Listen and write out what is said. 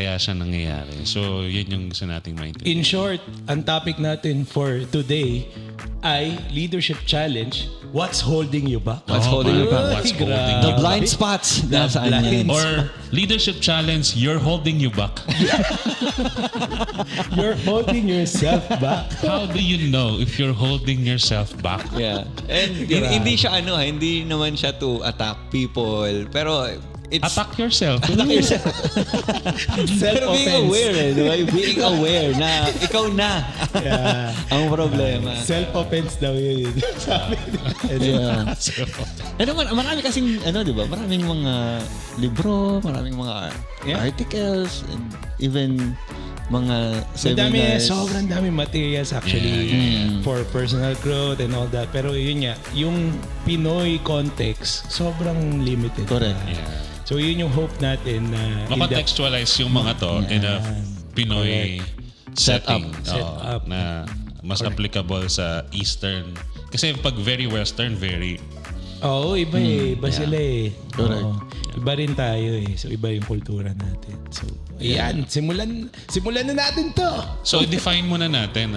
kaya siya nangyayari. So, yun yung gusto nating maintindihan. In short, ang topic natin for today ay Leadership Challenge. What's holding you back? What's holding you back? What's holding The you blind back? spots. Nasaan yan? Or Leadership Challenge, you're holding you back. You're holding yourself back. How do you know if you're holding yourself back? Yeah. And hindi siya hindi naman siya to attack people. Pero it's... Attack yourself. Attack yourself. Pero being Self-offense. aware diba? Being aware na ikaw na ang problema. Self-offense daw yun. Sabi Yeah. Ano man, marami kasing diba? Maraming mga libro, maraming mga articles, and even mga seminars. Sobrang dami materials actually for personal growth and all that. Pero yun nga, yung Pinoy context, sobrang limited. Correct. Yeah. So yun yung hope natin na Makontextualize yung mga to in a Pinoy setting. Setup. Na mas applicable sa Eastern. Kasi pag very Western, very... Oo, iba Iba sila Correct. Oo. Iba rin tayo So iba yung kultura natin. So ayan, simulan na natin to. So, define muna natin